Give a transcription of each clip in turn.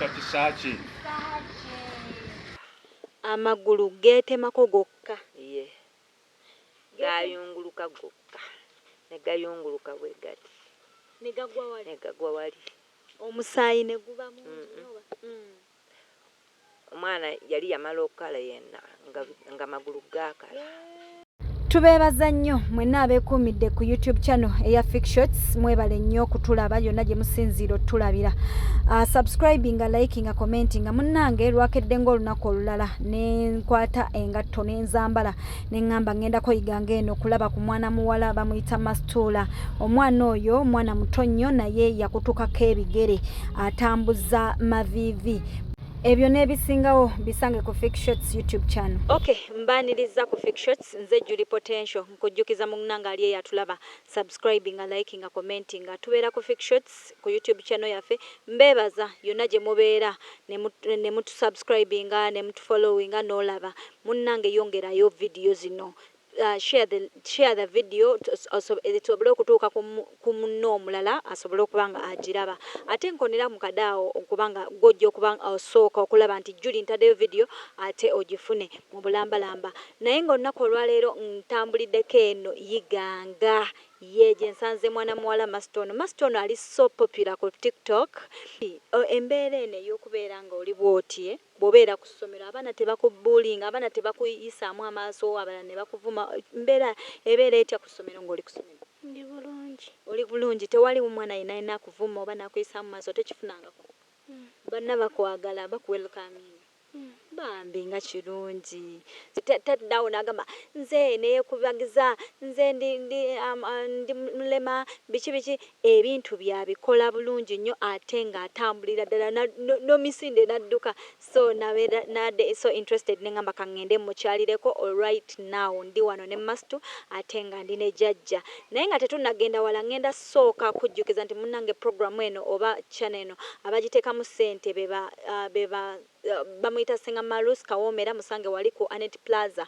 Kisaaki. Amagulu geetemako gokka. Ye. Gayunguluka gokka. Ne gayunguluka bwe gati. Ne gagwa wali. Ne gagwa wali. Omusaayi ne guba mungi nyoba. Omwana yali yamala okukala yenna nga magulu gaakala. Tubeebaza nnyo mwenna abeekuumidde ku YouTube channel eya Fictions. Mwebale nnyo okutulaba yonna gye musinziira otulabira. Subscribinga, likinga, commentinga. Munnange lwakedde ng'olunaku olulala ne nkwata engatto n'enzambala ne ŋŋamba ŋŋendako yiganga eno okulaba ku mwana muwala bamuyita Mastuula. Omwana oyo mwana muto nnyo naye yakutukako ebigere atambuza maviivi. Ebyo n'ebisingawo bisange ku Fictions YouTube channel. Okay, mbaniriza ku Fictions nze Julie Potential nkujjukiza munnange ali eyatulaba subscribinga, likinga, commentinga. Tubeera ku Fictions ku YouTube channel yaffe. Mbeebaza yonna gye mubeera ne mutusubscribinga ne mutufollowinga n'olaba. Munnange yongerayo video zino. Share the video tusobole okutuuka ku munno omulala asobole okuba nga agiraba. Ate nkonera mu kadaawo okubanga gojja okuba osooka okulaba nti Julie ntaddeyo video ate ogifune mu bulambalamba. Naye ng'olunaku olwaleero ntambuliddeko eno yiganga ye gye nsanze mwana muwala Mastono. Mastono ali so popular ku TikTok. Embeera eno ey'okubeera nga oli bw'oti bw'obeera ku ssomero abaana tebakubbulinga, abaana tebakuyisaamu amaaso, abalala ne bakuvuma. Mbeera ebeera etya ku ssomero ng'oli ku ssomero? Ndi bulungi. Oli bulungi, tewali omwana yenna akuvuma oba n'akuyisaamu maaso tekifunangako? Banna bakwagala, bakuwelkaminga. Bambi nga kirungi. Taddawo n'agamba nze neekubagiza, nze ndi mulema, biki ebintu byabikola bulungi nnyo ate ng'atambulira ddala n'omisinde n'adduka. So nadde so interested ne ngamba kaŋŋende mukyalireko. Alright now ndi wano ne Mastu ate nga ndi ne jjajja. Naye nga tetunnagenda wala ŋŋenda sooka kujjukiza nti munnange programu eno oba channel eno abagiteekamu ssente beba bamuyita Senga Marus Kawoomera musange wali ku Anet Plaza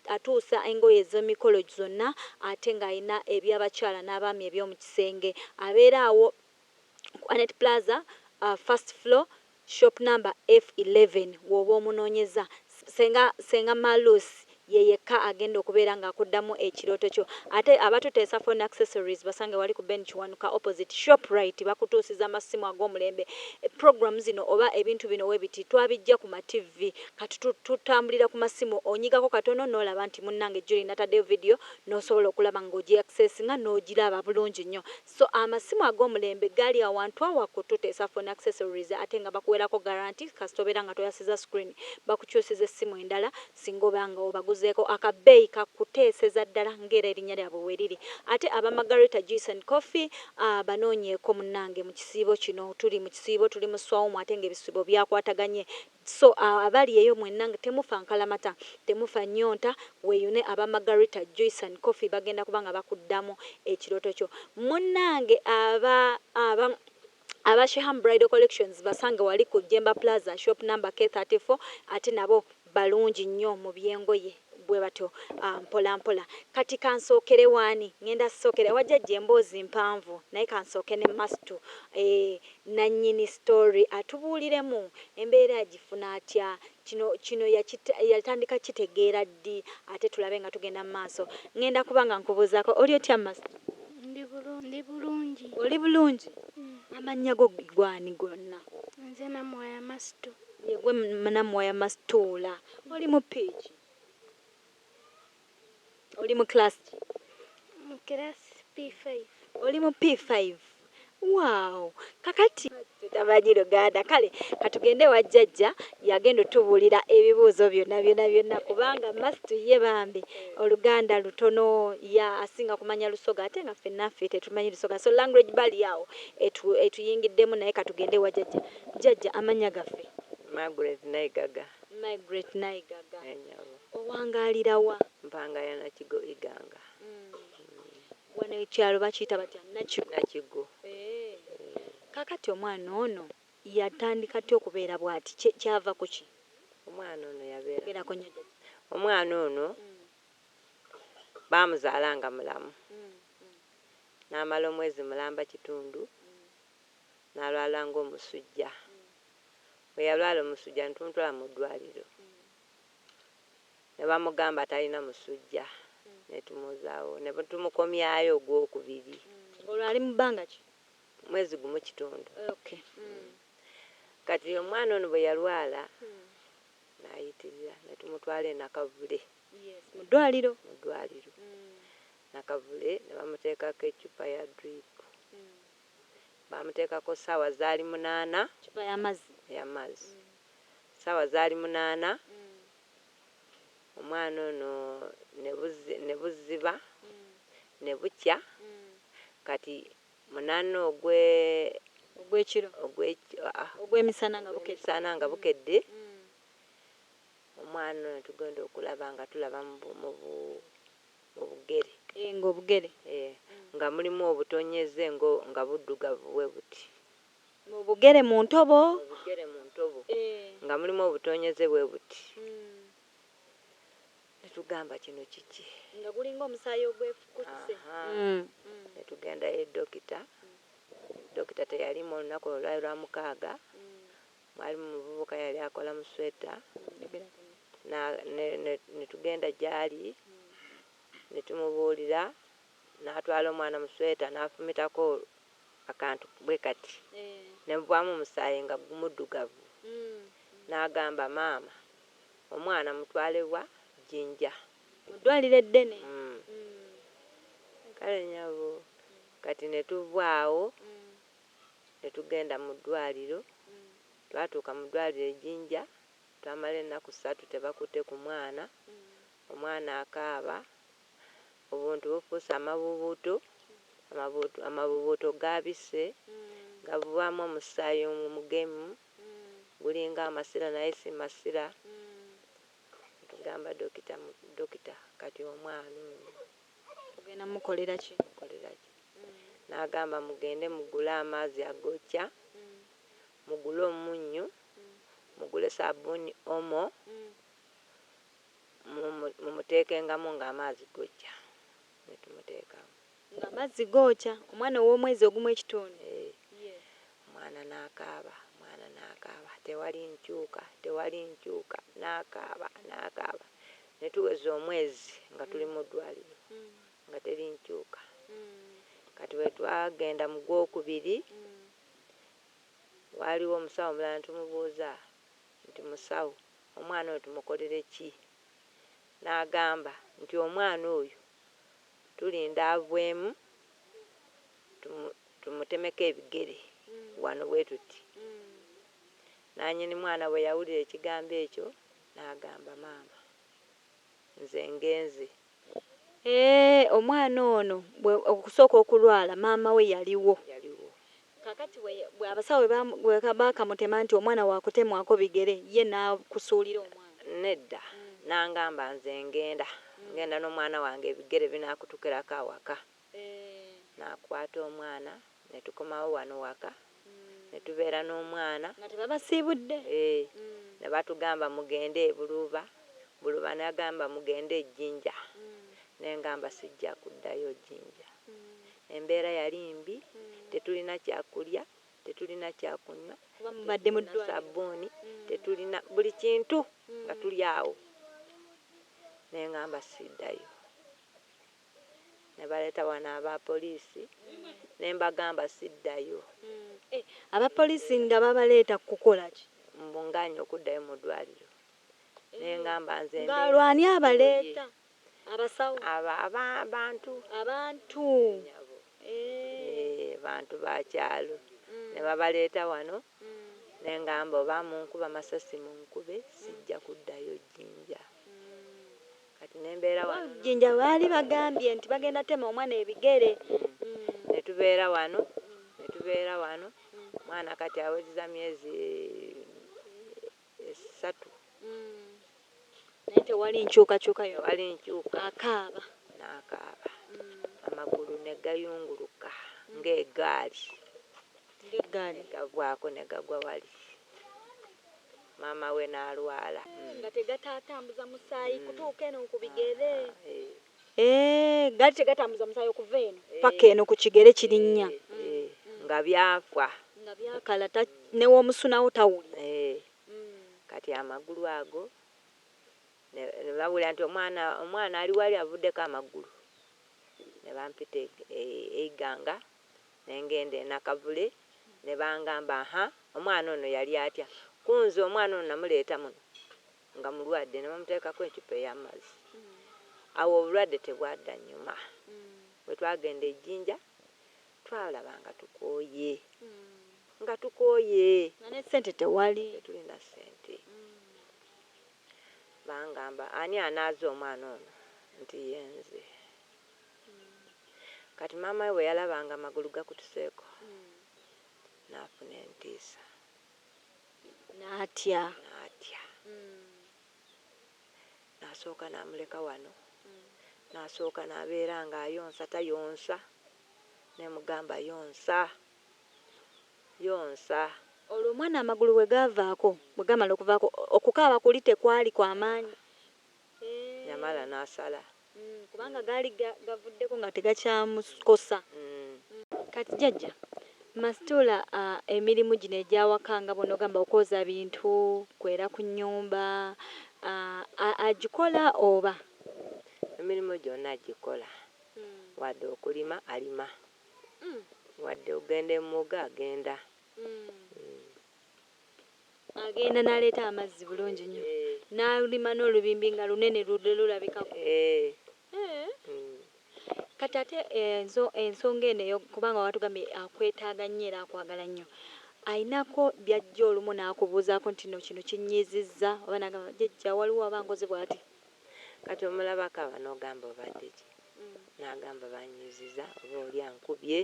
atuusa engoye ez'emikolo zonna ate ng'alina eby'abakyala n'abaami eby'omu kisenge. Abeera awo ku Anet Plaza first floor shop number F11 w'oba omunoonyeza. Senga Marus ye yekka agenda okubeera ng'akuddamu ekirooto kyo. Ate abatuteesa phone accessories basange wali ku Ben Kiwanuka opposite Shoprite bakutuusiza amasimu ag'omulembe. Program zino oba ebintu bino webiti twabijja ku TV kati tutambulira ku masimu onyigako katono n'olaba nti munnange Julie nataddeyo video n'osobola okulaba ng'ogi accessinga n'ogiraba bulungi nnyo. So amasimu ag'omulembe gali awantu awo kututeesa phone accessories ate nga bakuwerako guarantee kasita obeera nga toyasiza screen bakukyusiza essimu endala singa oba nga obaguzeeko akabeeyi kakuteeseza ddala ng'era erinnya lyabwe weriri. Ate aba Margarita Juice and Coffee banoonyeeko munnange mu kisiibo kino. Tuli mu kisiibo, tuli mu swawumu ate ng'ebisibo byakwataganye. So abali eyo mwennange temufa nkalamata, temufa nnyonta, weeyune aba Margarita Juice and Coffee bagenda kubanga bakuddamu ekirooto kyo. Munnange aba Sheham Bridal Collections basange wali ku Jemba Plaza shop number K34 ate nabo balungi nnyo mu byengoye bwe batyo mpola mpola. Kati kansookere waani? Ngenda sookere wajjajja emboozi mpanvu naye kansooke ne Mastu nannyini story atubuuliremu embeera yagifuna atya, kino yatandika kitegeera ddi ate tulabe nga tugenda mu maaso. Ngenda kuba nga nkubuuzaako oli otya Mastu? Ndi bulungi. Oli bulungi? Amannya go gwani gonna? Nze Namwaya Mastu. Yegwe Namwaya Mastuula. Oli mu page? Oli mu class? Mu class P5. Oli mu P5? Wow! Kakati tutamanyi Luganda. Kale katugende wa jjajja yagenda otubuulira ebibuuzo byonna kubanga Mastu ye bambi Oluganda lutono asinga kumanya Lusoga ate nga ffennaffe tetumanyi Lusoga. So language bali awo etuyingiddemu naye katugende wa jjajja. Jjajja amannya gaffe? Margaret Naigaga. Margaret Naigaga. Enyawo. Owangaalira wa? Mpangaya Nakigo Iganga. Wano ekyalo bakiyita batya? Nakigo. Kakati omwana ono yatandika atya okubeera bw'ati? Kyava ku ki? Omwana ono yabeera. Omwana ono baamuzaala nga mulamu. N'amala omwezi mulamba kitundu n'alwala ng'omusujja. bwe yalwala omusujja ne tumutwala mu ddwaliro ne bamugamba talina musujja ne tumuzaawo ne tumukomyayo ogwokubiri. Olwo ali mu bbanga ki? Mwezi gumu kitundu. Okay. Kati omwana ono bwe yalwala n'ayitirira ne tumutwala e Nakavule. Yes. Mu ddwaliro. Nakavule ne bamuteekako eccupa ya drip. Bamuteekako ssaawa zaali 8. Ccupa y'amazzi. Ssaawa zaali 8. Omwana ono ne buziba ne bukya. Kati 8 ogw'ekiro ogw'emisana nga bukedde. Omwana ono tugenda okulaba nga tulaba mu bugere. Ng'obugere. Nga mulimu obutonyeze nga buddugavu bwe buti. Mu bugere mu ntobo. Nga mulimu obutonyeze bwe buti. Ne tugamba kino kiki? Nga gulinga omusaayi ogwefukuse. Ne tugenda ye dokita. Dokita teyalimu olunaku olwali lwa 6. Mwalimu muvubuka yali akola mu sweta. Ne tugenda gy'ali ne tumubuulira n'atwala omwana mu sweta n'afumitako akantu bwe kati ne muvaamu omusaayi nga gumuddugavu. N'agamba maama omwana mutwalebwa Jinja mu ddwaliro eddene. Kale nyabo kati ne tuvaawo ne tugenda mu ddwaliro. Twatuuka mu ddwaliro e Jinja twamala ennaku 3 tebakutte ku mwana. Omwana akaaba obuntu bufuuse amabubuuto gaabise gavaamu omusaayi omugemu gulinga amasira naye si masira. Tugamba dokita kati omwana ono ogenda mukolera ki? N'agamba mugende mugule amazzi agokya, mugule omunnyo, mugule sabbuuni omo, mumuteekengamu ng'amazzi gokya. Ne tumuteekamu. Ng'amazzi gookya omwana ow'omwezi ogumu ekitundu. Omwana n'akaaba. Tewali nkyuka. N'akaaba. Ne tuweza omwezi nga tuli mu ddwaliro nga teri nkyuka. Kati bwe twagenda mu gwokubiri waaliwo omusawo omulala ne tumubuuza nti musawo omwana oyo tumukolere ki? N'agamba nti omwana oyo tulinda avwemu tumutemeko ebigere wano bwe tuti. Nannyini mwana bwe yawulira ekigambo ekyo n'agamba maama nze ngenze. Omwana ono okusooka okulwala maama we yaliwo. Kakati abasawo bwe baakamutema nti omwana waakutemwako bigere ye n'akusuulira omwana. Nedda n'angamba nze ngenda n'omwana wange ebigere binaakutukirako awaka. N'akwata omwana ne tukomawo wano waka ne tubeera n'omwana. Nga tebabasiibudde? Ne batugamba mugende e Buluba. Buluba n'agamba mugende e Jinja. N'engamba sijja kuddayo Jinja. Embeera yali mbi. Tetulina kyakulya, tetulina kyakunywa, mubadde mu ddwaliro, sabbuuni, tetulina buli kintu nga tuli awo. N'engamba siddayo. Ne baleeta wano abapoliisi ne mbagamba siddayo. Abapoliisi nga babaleeta kukola ki? Mbungaanya okuddayo mu ddwaliro. N'engamba nze ng'alwani abaleeta? Abasawo? Abantu. Bantu bakyalo. Ne babaleeta wano n'engamba oba munkuba masasi munkube sijja kuddayo Jinja. Kati nembeera wano. Jinja baali bagambye nti bagenda tema omwana ebigere. Ne tubeera wano. Mwana kati awezeza myezi 3. Naye tewali nkyukakyuka yo. Tewali nkyuka. Akaaba. N'akaaba. Amagulu ne gayunguluka ng'eggaali. Gavwako ne gagwa wali. Maama we n'alwala. Nga tegataatambuza musaayi kutuuka eno ku bigere. Gali tegatambuza musaayi okuva eno paka eno ku kigere kirinnya. Nga byafa. Nga byakala new'omusunawo tawulira. kati amagulu ago ne babulira nti omwana ali wali avuddeko amagulu ne bampita eiganga nengenda enakavule ne bangamba omwana ono yali atya kunze omwana ono namuleeta muno nga mulwadde ne bamuteekako ekipa ey'amazzi awo obulwadde tebwadda nnyuma bwe twagenda ejjinja twalaba nga tukooye ne ssente tewali tulina ssente bangamba ani anaaza omwana ono nti yenze kati maama we bwe yalabanga amagulu gakutuseeko n'afuna entiisa n'atya n'asooka n'amuleka wano n'asooka n'abeera ng'ayonsa tayonsa nemugamba yonsa olwo omwana amagulu bwe gaavaako bwe gamala okuvaako okukaaba kuli tekwali kw'amaanyi yamala n'asala kubanga gaali gavuddeko nga tegakyamukosa kati jjajja Masitula emirimu gino egy'awaka nga bw'ono ogamba okwoza bintu kwera ku nnyumba agikola oba emirimu gyonna agikola wadde okulima alima wadde ogenda emugga agenda n'aleeta amazzi bulungi nnyo n'alima n'olubimbi nga lunene lulabikako kati ate ensonga eno kubanga watugambye akwetaaga nnyo era akwagala nnyo ayinako byajja olumu n'akubuuzaako nti no kino kinyiizizza oba nagamba jjajja waliwo aba nkoze bw'ati kati omulabako aba n'ogamba obadde ki n'agamba banyiiziza oba oli ankubye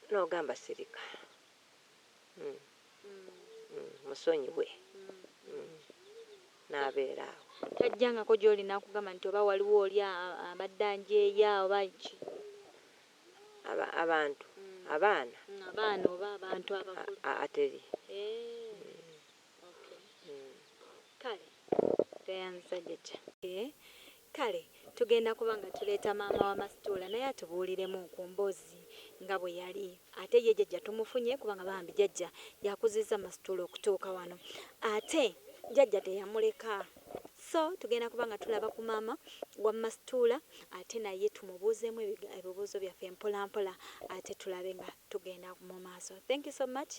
n'ogamba sirika musonyiwe n'abeera awo tajjangako gy'oli n'akugamba nti oba waliwo oli abadde anjeeya oba ki abantu abaana oba abantu abakulu ateri kale tweyanza jjajja kale tugenda kuba nga tuleeta maama wa Masitula naye atubuuliremu ku mboozi nga bwe yali ate ye jjajja tumufunye kubanga bambi jjajja yakuzizza Masitula okutuuka wano ate jjajja teyamuleka so tugenda kuba nga tulaba ku maama wa Masitula ate naye tumubuuzeemu ebibuuzo byaffe mpola mpola ate tulabe nga tugenda mu maaso. Thank you so much.